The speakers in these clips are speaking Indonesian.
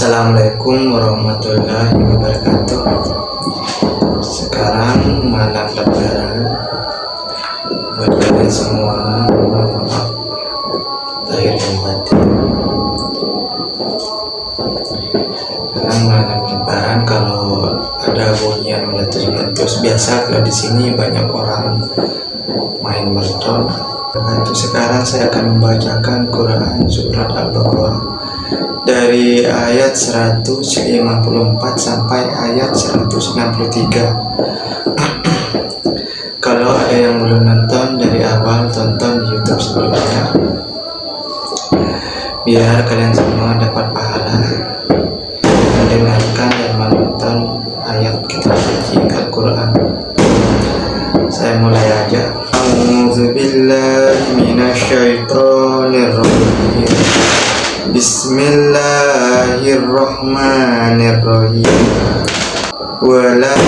Assalamualaikum warahmatullahi wabarakatuh. Sekarang malam lebaran. Buat kalian semua, mohon maaf lahir dan batin. Sekarang malam lebaran, kalau ada bunyian meletus-meletus, biasa kalau di sini banyak orang main mercon. Sekarang saya akan membacakan Quran surat Al-Baqarah dari ayat 154 sampai ayat 163. Kalau ada yang belum nonton dari awal, tonton di YouTube sebelumnya, biar kalian semua dapat pahala mendengarkan dan menonton ayat kitab suci Al-Quran. Saya mulai aja. A'udzubillahi minasyaitonirrajim. Bismillahirrahmanirrahim. Wala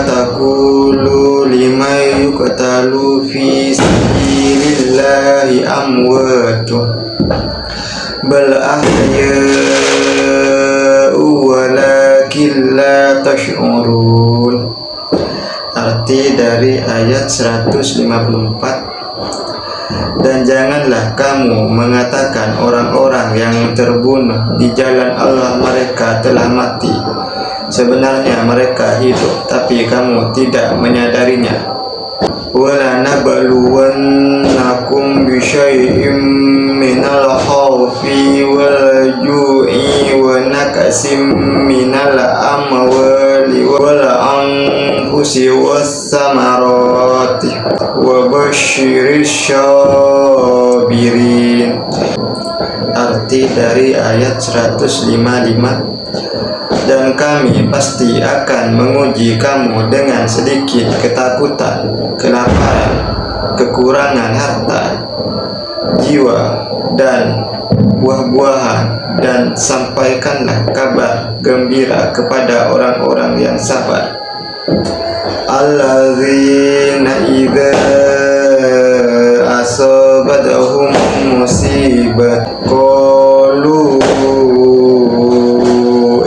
taqulu liman yuqtalu fi sabilillahi amwatun bal ahya'u walakin la tash'urun. Arti dari ayat 154. Dan janganlah kamu mengatakan orang-orang yang terbunuh di jalan Allah mereka telah mati, sebenarnya mereka hidup, tapi kamu tidak menyadarinya. Wala nabluwannakum bisyai'im minal khawfi wal ju'i wa naqsim minal amwali wal anfusi was samarati wa basyiris syabirin. Arti dari ayat 155. Dan kami pasti akan menguji kamu dengan sedikit ketakutan, kelaparan, kekurangan harta, jiwa, dan buah-buahan, dan sampaikanlah kabar gembira kepada orang-orang yang sabar. Alladzina idza asabathum musibat qalu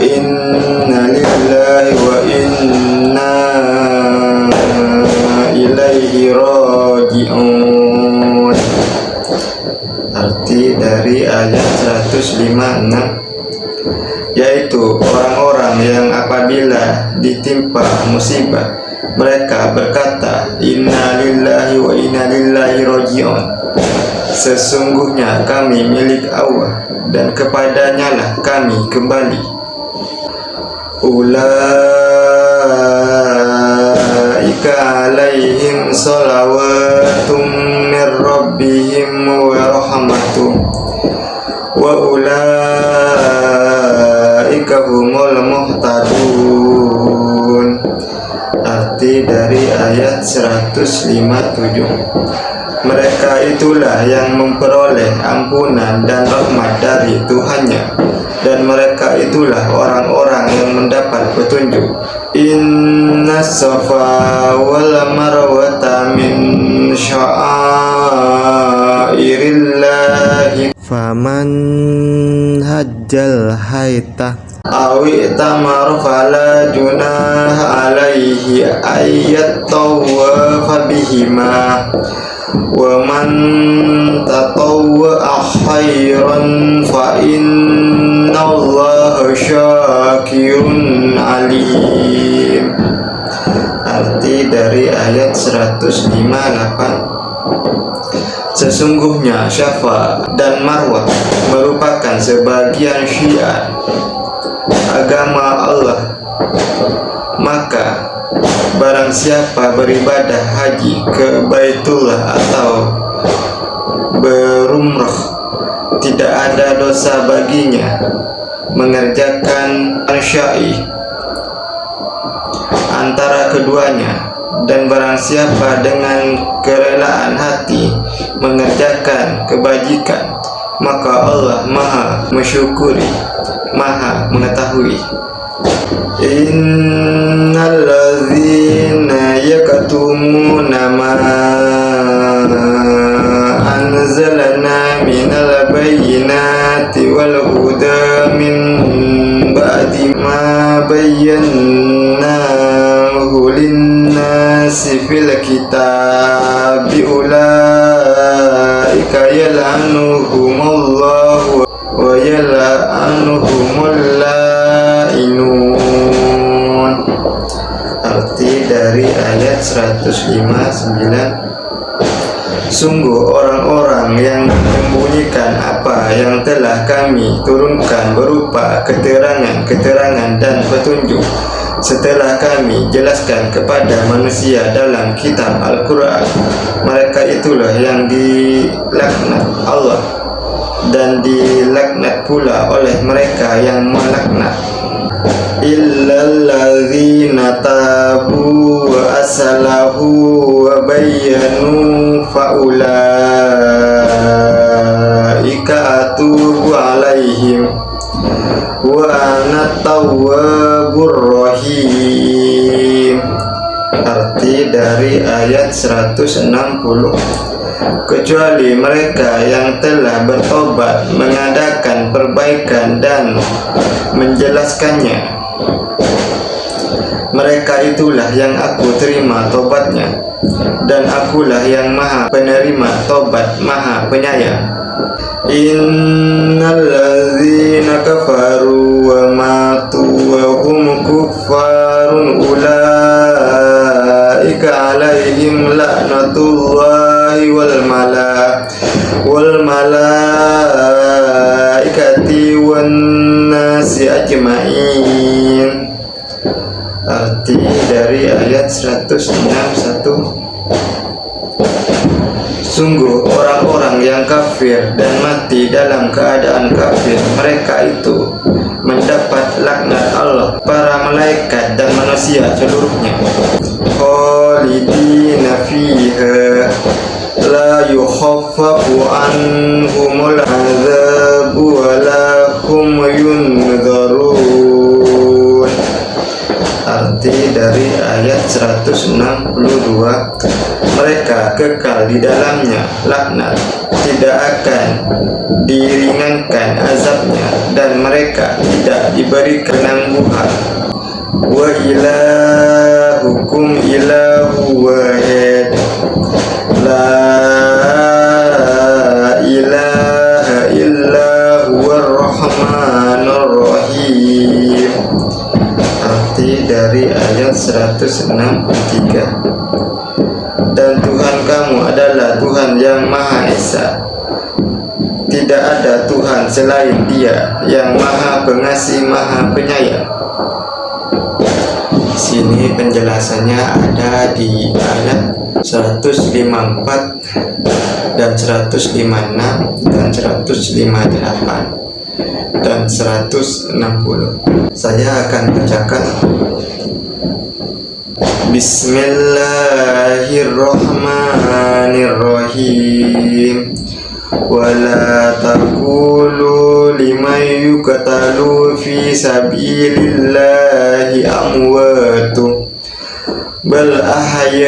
inna lillahi wa inna ilaihi raji'un. Arti dari ayat 156, yaitu orang-orang yang apabila ditimpa musibah mereka berkata inna lillahi wa inna ilaihi raji'un, sesungguhnya kami milik Allah dan kepadanya lah kami kembali. Ulaika alaihim salawatum mir rabbihim wa rahmatuh wa ulaika humul muhtadun. Arti dari ayat 157. Mereka itulah yang memperoleh ampunan dan rahmat dari Tuhannya, dan mereka itulah orang-orang yang mendapat petunjuk. Inna safa wal marwata min sya'airillahi faman hajjal haita awi tamar fala junah alaihi ayyat tawafa bihima wa man tatawwa khairan fa innallaha syakirun alim. Arti dari ayat 158. Sesungguhnya Syafa dan Marwah merupakan sebagian syiar agama Allah, maka barang siapa beribadah haji ke Baitullah atau berumrah, tidak ada dosa baginya mengerjakan syai antara keduanya. Dan barang siapa dengan kerelaan hati mengerjakan kebajikan, maka Allah Maha mensyukuri, Maha mengetahui. Innal ladzina yaktumuna ma anzalna minal bayyinati wal huda min yal'anuhumullahu wa yal'anuhumul la'inun. Arti dari ayat 159. Sungguh orang-orang yang menyembunyikan apa yang telah kami turunkan berupa keterangan-keterangan dan petunjuk setelah kami jelaskan kepada manusia dalam kitab Al-Quran, mereka itulah yang dilaknat Allah dan dilaknat pula oleh mereka yang melaknat. Illalladzina tabu wa asalahu wa bayyanu faulaika atubu alaihim wa ana tawwabur rahim. Arti dari ayat 160. Kecuali mereka yang telah bertobat, mengadakan perbaikan dan menjelaskannya, mereka itulah yang aku terima tobatnya, dan akulah yang maha penerima tobat, maha penyayang. Innalladzina kafaru wa matu wa hum kuffarun ulaika alaihim la'natullahi wal malaikati wan nasi ajma'in. Arti dari ayat 161. Sungguh orang-orang yang kafir dan mati dalam keadaan kafir, mereka itu mendapat laknat Allah, para malaikat dan manusia seluruhnya. Khalidina fiha la yukhaffafu anhumul adzabu wa la hum yunzarun. Arti dari ayat 162. Mereka kekal di dalamnya laknat, tidak akan diringankan azabnya, dan mereka tidak diberi penangguhan. Wa ilahukum ilahu wahid la ilaha illa huwar rahmanur rahim. Arti dari ayat 163. Dan Tuhan kamu adalah Tuhan yang Maha Esa, tidak ada Tuhan selain Dia yang Maha Pengasih, Maha Penyayang. Sini penjelasannya ada di ayat 154 dan 156 dan 158 dan 160. Saya akan bacakan. Bismillahirrahmanirrahim. Wala taqulu liman yuqtalu fi sabilillahi amwatu bal ahya'u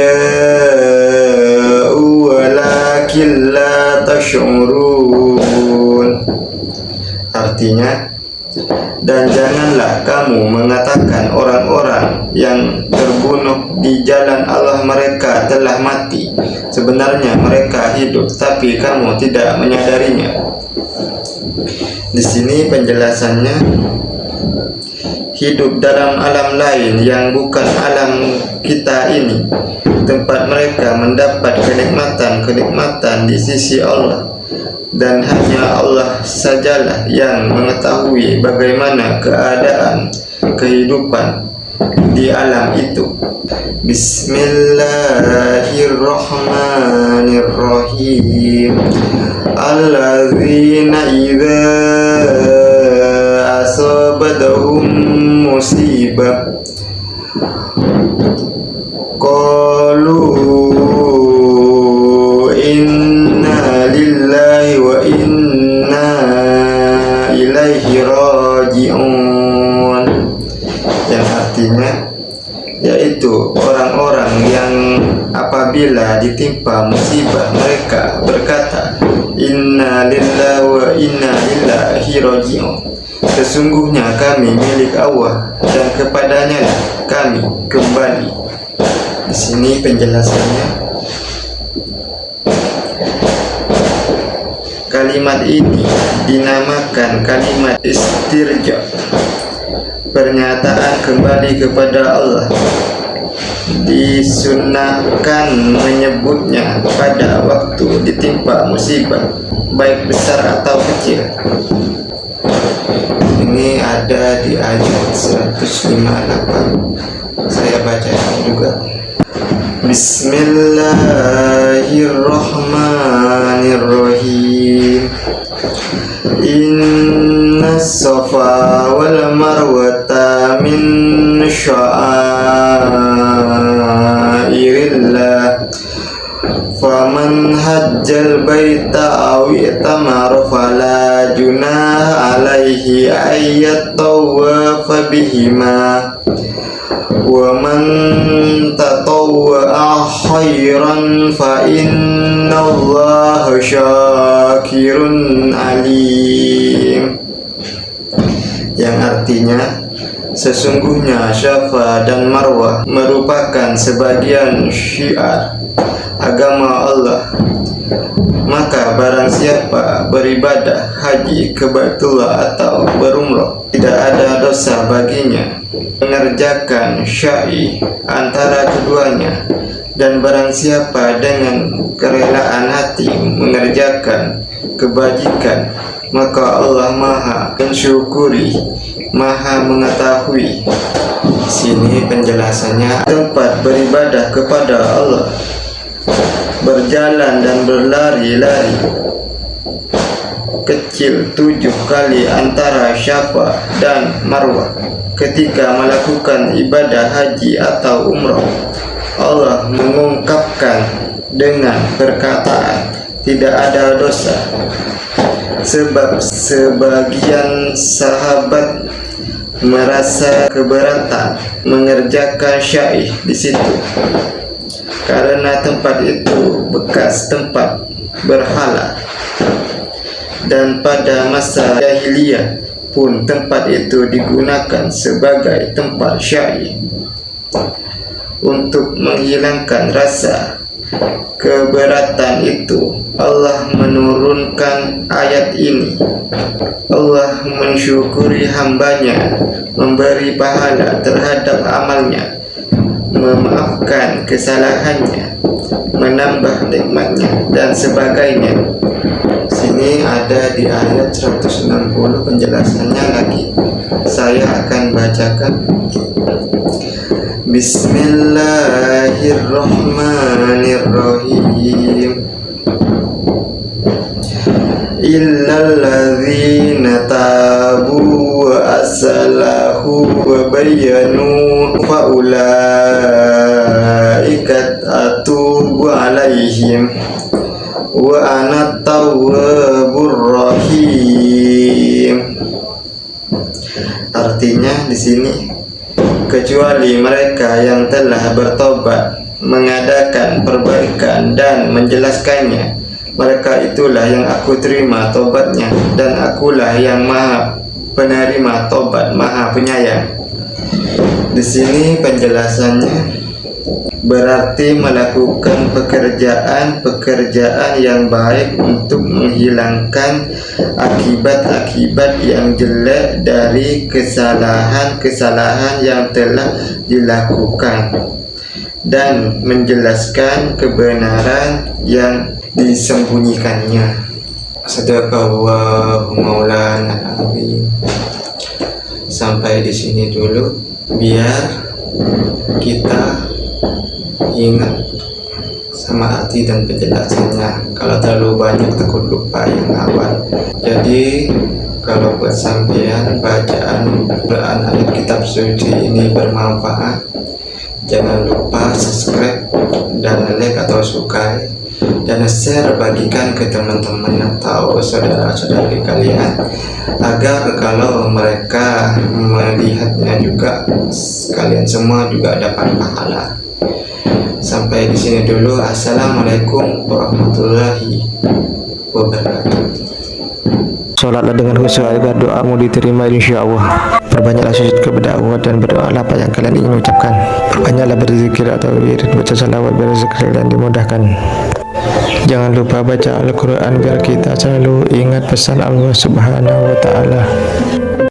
walakin la tash'urun. Artinya, dan janganlah kamu mengatakan orang-orang yang terbunuh di jalan Allah mereka telah mati, sebenarnya mereka hidup, tapi kamu tidak menyadarinya. Di sini penjelasannya, hidup dalam alam lain yang bukan alam kita ini, tempat mereka mendapat kenikmatan-kenikmatan di sisi Allah, dan hanya Allah sajalah yang mengetahui bagaimana keadaan kehidupan di alam itu. Bismillahirrahmanirrahim. Alladzina idza asabathum musibah qalu inna lillahi wa inna ilaihi raji'un. Yang artinya yaitu orang-orang yang apabila ditimpa musibah mereka berkata inna lillahi wa inna ilaihi raji'un. Sesungguhnya kami milik Allah dan kepadanya kami kembali. Di sini penjelasannya, Kalimat ini dinamakan kalimat istirja, pernyataan kembali kepada Allah. Disunnahkan menyebutnya pada waktu ditimpa musibah, baik besar atau kecil. Ini ada di ayat 158. Saya baca juga. Bismillahirrahmanirrahim. Inna safa wal marwata min sya'airillah faman hajjal baita aw i'tamara fala junaha alaihi ayyat tawafa bihima wa man tatawwa'a khairan fa innallaha syakirun alim, yang artinya sesungguhnya Safa dan Marwah merupakan sebagian syiar agama Allah. Maka barang siapa beribadah haji ke Baitullah atau berumrah, tidak ada dosa baginya mengerjakan syai antara keduanya. Dan barang siapa dengan kerelaan hati mengerjakan kebajikan, maka Allah Maha mensyukuri, Maha mengetahui. Sini penjelasannya, tempat beribadah kepada Allah, berjalan dan berlari-lari kecil 7 kali antara Safa dan Marwah ketika melakukan ibadah haji atau umrah. Allah mengungkapkan dengan perkataan tidak ada dosa, sebab sebagian sahabat merasa keberatan mengerjakan syai di situ karena tempat itu bekas tempat berhala, dan pada masa jahiliyah pun tempat itu digunakan sebagai tempat syai. Untuk menghilangkan rasa keberatan itu, Allah menurunkan ayat ini. Allah mensyukuri hambanya, memberi pahala terhadap amalnya, memaafkan kesalahannya, menambah nikmatnya, dan sebagainya. Sini ada di ayat 160 penjelasannya lagi. Saya akan bacakan. Bismillahirrahmanirrahim. Illalladzina tabu wa aslahu wa bayyanu fa ulaika atubu alaihim wa ana tawwabur rahim. Artinya di sini, kecuali mereka yang telah bertobat, mengadakan perbaikan dan menjelaskannya, mereka itulah yang aku terima tobatnya, dan akulah yang Maha penerima tobat, Maha penyayang. Di sini penjelasannya berarti melakukan pekerjaan yang baik untuk menghilangkan akibat-akibat yang jelek dari kesalahan-kesalahan yang telah dilakukan, dan menjelaskan kebenaran yang disembunyikannya. Sadaqallahu maulana azim. Sampai di sini dulu, biar kita ingat sama arti dan penjelasannya. Kalau terlalu banyak takut lupa yang awal. Jadi kalau buat sampean bacaan ayat kitab suci ini bermanfaat, jangan lupa subscribe dan like atau sukai, dan share, bagikan ke teman-teman atau saudara-saudari kalian, agar kalau mereka melihatnya juga, kalian semua juga dapat pahala. Sampai di sini dulu. Assalamualaikum warahmatullahi wabarakatuh. Sholatlah dengan khusyuk agar doamu diterima insya-Allah. Perbanyaklah sujud kepada Allah dan berdoalah apa yang kalian ingin ucapkan. Perbanyaklah berzikir atau wirid, baca salawat biar rezeki dan dimudahkan. Jangan lupa baca Al-Quran biar kita selalu ingat pesan Allah Subhanahu wa Ta'ala.